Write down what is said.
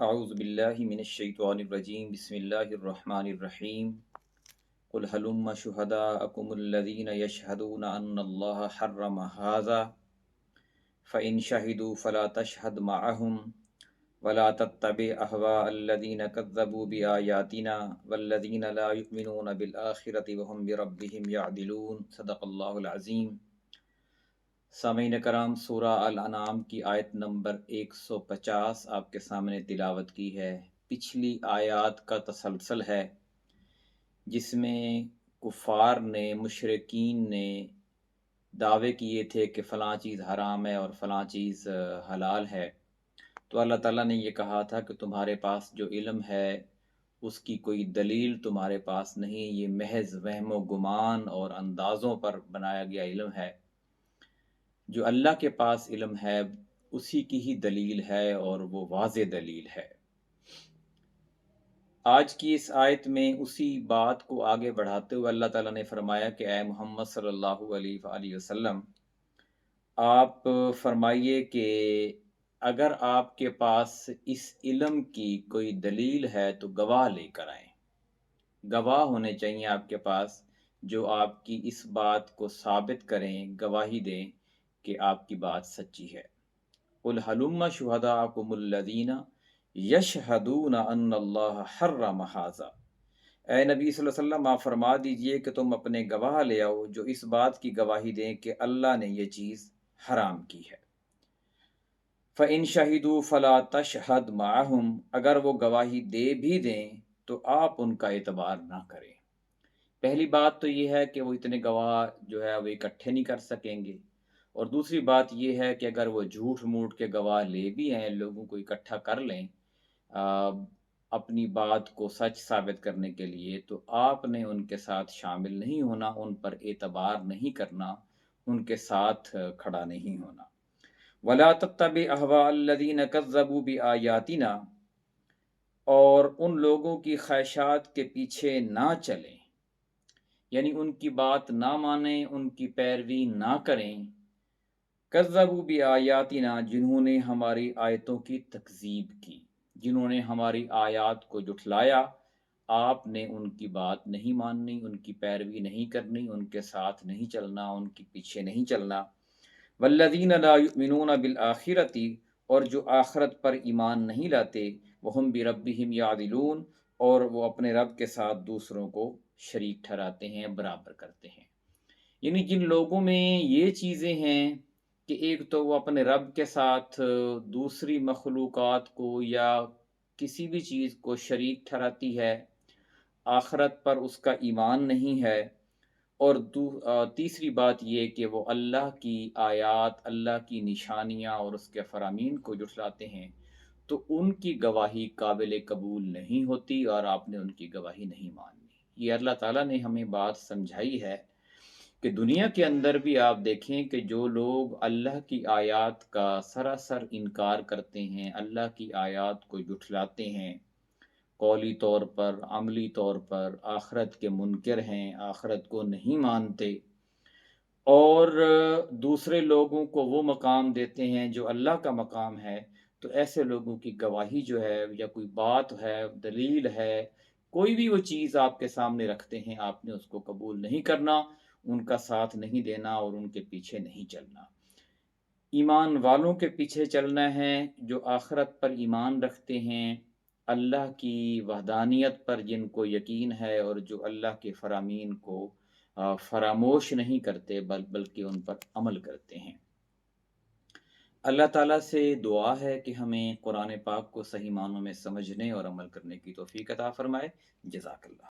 اعوذ باللہ من الشیطان الرجیم بسم اللہ الرحمن الرحیم قل هلم شهداءکم الذین یشهدون ان اللہ حرم هذا فإن شهدوا فلا تشهد معهم ولا تتبع أهواء الذین كذبوا بآیاتنا والذین لا یؤمنون بالآخرة وهم بربهم یعدلون صدق اللہ العظیم۔ سامعین کرام، سورہ الانعام کی آیت نمبر 150 آپ کے سامنے تلاوت کی ہے۔ پچھلی آیات کا تسلسل ہے جس میں کفار نے، مشرکین نے دعوے کیے تھے کہ فلاں چیز حرام ہے اور فلاں چیز حلال ہے، تو اللہ تعالیٰ نے یہ کہا تھا کہ تمہارے پاس جو علم ہے اس کی کوئی دلیل تمہارے پاس نہیں، یہ محض وہم و گمان اور اندازوں پر بنایا گیا علم ہے۔ جو اللہ کے پاس علم ہے اسی کی ہی دلیل ہے اور وہ واضح دلیل ہے۔ آج کی اس آیت میں اسی بات کو آگے بڑھاتے ہوئے اللہ تعالیٰ نے فرمایا کہ اے محمد صلی اللہ علیہ وآلہ وسلم، آپ فرمائیے کہ اگر آپ کے پاس اس علم کی کوئی دلیل ہے تو گواہ لے کر آئیں۔ گواہ ہونے چاہیے آپ کے پاس جو آپ کی اس بات کو ثابت کریں، گواہی دیں کہ آپ کی بات سچی ہے۔ قل ہلم شہداءکم الذین یشہدون ان اللہ حرم ھذا، اے نبی صلی اللہ علیہ وسلم آپ فرما دیجئے کہ تم اپنے گواہ لے آؤ جو اس بات کی گواہی دیں کہ اللہ نے یہ چیز حرام کی ہے۔ فَإِن شَهِدُوا فَلَا تَشْهَدْ مَعَهُمْ، اگر وہ گواہی دے بھی دیں تو آپ ان کا اعتبار نہ کریں۔ پہلی بات تو یہ ہے کہ وہ اتنے گواہ جو ہے وہ اکٹھے نہیں کر سکیں گے، اور دوسری بات یہ ہے کہ اگر وہ جھوٹ موٹ کے گواہ لے بھی آئیں، لوگوں کو اکٹھا کر لیں اپنی بات کو سچ ثابت کرنے کے لیے، تو آپ نے ان کے ساتھ شامل نہیں ہونا، ان پر اعتبار نہیں کرنا، ان کے ساتھ کھڑا نہیں ہونا۔ وَلَا تَتَّبِعْ أَهْوَاءَ الَّذِينَ كَذَّبُوا بِآيَاتِنَا، اور ان لوگوں کی خواہشات کے پیچھے نہ چلیں، یعنی ان کی بات نہ مانیں، ان کی پیروی نہ کریں۔ کذبوا بآیاتنا، جنہوں نے ہماری آیتوں کی تکذیب کی، جنہوں نے ہماری آیات کو جھٹلایا، آپ نے ان کی بات نہیں ماننی، ان کی پیروی نہیں کرنی، ان کے ساتھ نہیں چلنا، ان کے پیچھے نہیں چلنا۔ والذین لا یؤمنون بالآخرۃ، اور جو آخرت پر ایمان نہیں لاتے، وہم بربہم یعدلون، اور وہ اپنے رب کے ساتھ دوسروں کو شریک ٹھہراتے ہیں، برابر کرتے ہیں۔ یعنی جن لوگوں میں یہ چیزیں ہیں کہ ایک تو وہ اپنے رب کے ساتھ دوسری مخلوقات کو یا کسی بھی چیز کو شریک ٹھہراتی ہے، آخرت پر اس کا ایمان نہیں ہے، اور تیسری بات یہ کہ وہ اللہ کی آیات، اللہ کی نشانیاں اور اس کے فرامین کو جھٹلاتے ہیں، تو ان کی گواہی قابل قبول نہیں ہوتی اور آپ نے ان کی گواہی نہیں ماننی۔ یہ اللہ تعالیٰ نے ہمیں بات سمجھائی ہے کہ دنیا کے اندر بھی آپ دیکھیں کہ جو لوگ اللہ کی آیات کا سراسر انکار کرتے ہیں، اللہ کی آیات کو جھٹلاتے ہیں، قولی طور پر، عملی طور پر، آخرت کے منکر ہیں، آخرت کو نہیں مانتے، اور دوسرے لوگوں کو وہ مقام دیتے ہیں جو اللہ کا مقام ہے، تو ایسے لوگوں کی گواہی جو ہے یا کوئی بات ہے، دلیل ہے، کوئی بھی وہ چیز آپ کے سامنے رکھتے ہیں، آپ نے اس کو قبول نہیں کرنا، ان کا ساتھ نہیں دینا اور ان کے پیچھے نہیں چلنا۔ ایمان والوں کے پیچھے چلنا ہے جو آخرت پر ایمان رکھتے ہیں، اللہ کی وحدانیت پر جن کو یقین ہے، اور جو اللہ کے فرامین کو فراموش نہیں کرتے بلکہ ان پر عمل کرتے ہیں۔ اللہ تعالیٰ سے دعا ہے کہ ہمیں قرآن پاک کو صحیح معنوں میں سمجھنے اور عمل کرنے کی توفیق عطا فرمائے۔ جزاک اللہ۔